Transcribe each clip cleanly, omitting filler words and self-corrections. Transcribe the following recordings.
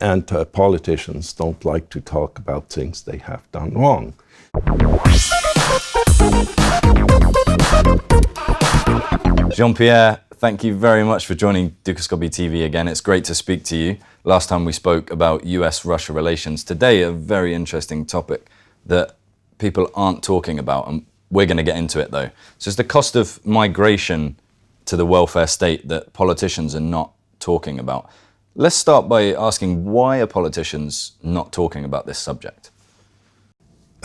and politicians don't like to talk about things they have done wrong. Jean-Pierre, thank you very much for joining Dukascopy TV again. It's great to speak to you. Last time we spoke about US-Russia relations. Today, a very interesting topic that people aren't talking about, and we're going to get into it though. So it's the cost of migration to the welfare state that politicians are not talking about. Let's start by asking, why are politicians not talking about this subject?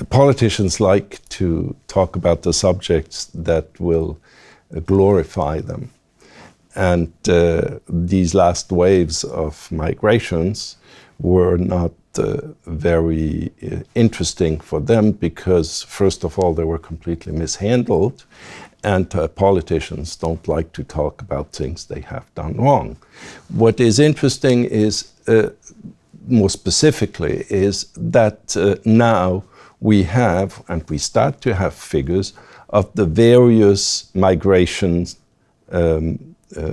Politicians like to talk about the subjects that will glorify them. And these last waves of migrations were not very interesting for them because, first of all, they were completely mishandled, and politicians don't like to talk about things they have done wrong. What is interesting is, more specifically, is that now we have, and we start to have, figures of the various migration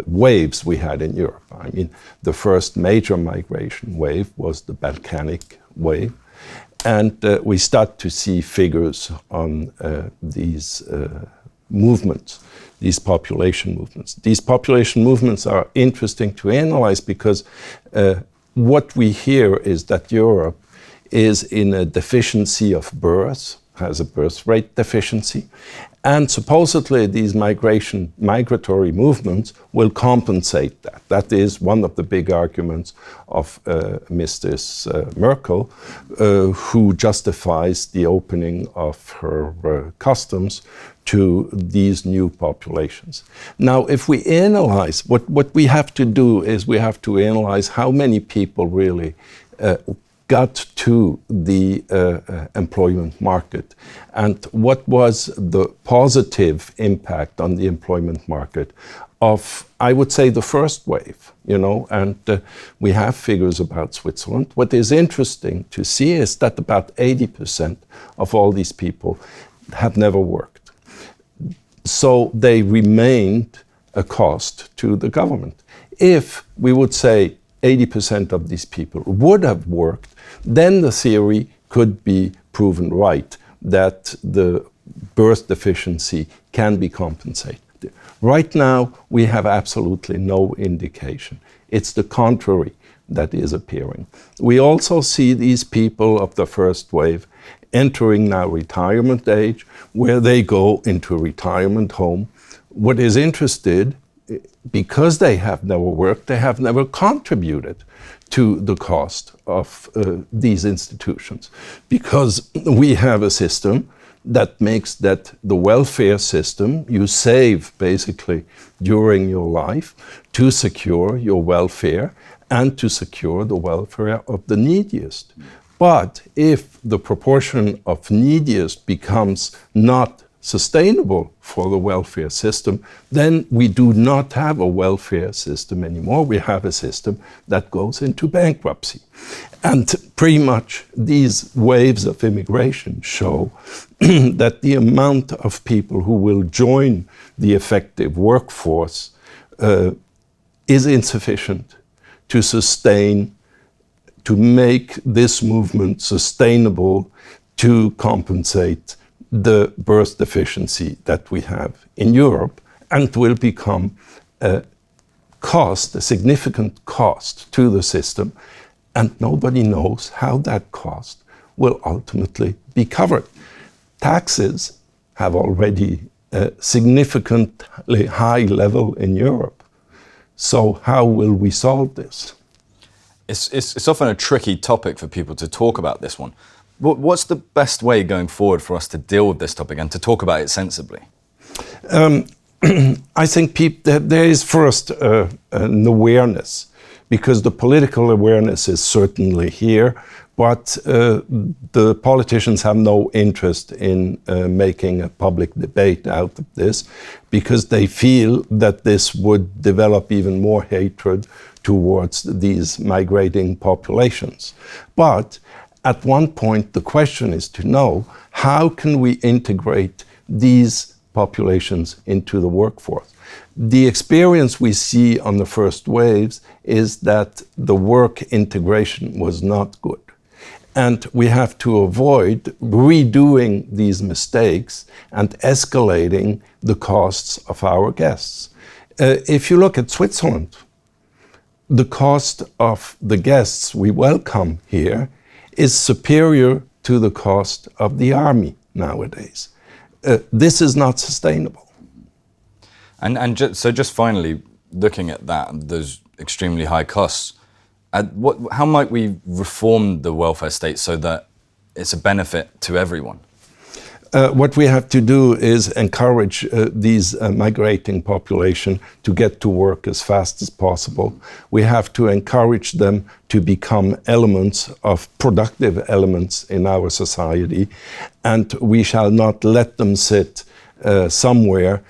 waves we had in Europe. I mean, the first major migration wave was the Balkanic wave, and we start to see figures on these movements, these population movements. These population movements are interesting to analyze because what we hear is that Europe is in a deficiency of births, has a birth rate deficiency, and supposedly these migratory movements will compensate that. That is one of the big arguments of Mrs. Merkel, who justifies the opening of her customs to these new populations. Now, if we analyze, what we have to do is we have to analyze how many people really got to the employment market, and what was the positive impact on the employment market of, I would say, the first wave, and we have figures about Switzerland. What is interesting to see is that about 80% of all these people have never worked. So they remained a cost to the government. If we would say 80% of these people would have worked, then the theory could be proven right, that the birth deficiency can be compensated. Right now, we have absolutely no indication. It's the contrary that is appearing. We also see these people of the first wave entering now retirement age, where they go into a retirement home. What is interesting, because they have never worked, they have never contributed to the cost of these institutions, because we have a system that makes that the welfare system, you save basically during your life to secure your welfare and to secure the welfare of the neediest. But if the proportion of neediest becomes not sustainable for the welfare system, then we do not have a welfare system anymore. We have a system that goes into bankruptcy. And pretty much these waves of immigration show that the amount of people who will join the effective workforce is insufficient to sustain, to make this movement sustainable, to compensate the birth deficiency that we have in Europe, and will become a significant cost to the system, and nobody knows how that cost will ultimately be covered. Taxes have already a significantly high level in Europe. So how will we solve this? It's often a tricky topic for people to talk about this one. What's the best way going forward for us to deal with this topic and to talk about it sensibly? I think there is first an awareness, because the political awareness is certainly here, but the politicians have no interest in making a public debate out of this, because they feel that this would develop even more hatred towards these migrating populations. But at one point, the question is to know, how can we integrate these populations into the workforce? The experience we see on the first waves is that the work integration was not good. And we have to avoid redoing these mistakes and escalating the costs of our guests. If you look at Switzerland, the cost of the guests we welcome here is superior to the cost of the army nowadays. This is not sustainable. So just finally, looking at that, those extremely high costs, how might we reform the welfare state so that it's a benefit to everyone? What we have to do is encourage these migrating population to get to work as fast as possible. We have to encourage them to become productive elements in our society, and we shall not let them sit somewhere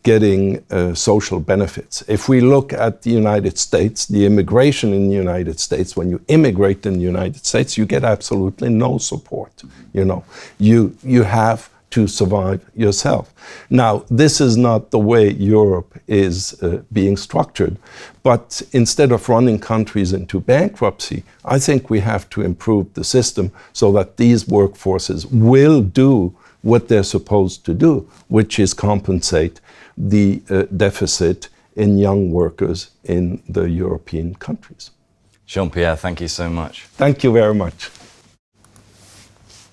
getting social benefits. If we look at the United States, the immigration in the United States, when you immigrate in the United States, you get absolutely no support. You have to survive yourself. Now, this is not the way Europe is being structured, but instead of running countries into bankruptcy, I think we have to improve the system so that these workforces will do what they're supposed to do, which is compensate the deficit in young workers in the European countries. Jean-Pierre, thank you so much. Thank you very much.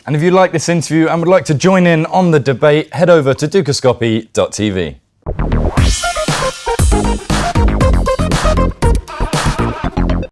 And if you like this interview and would like to join in on the debate, head over to dukascopy.tv.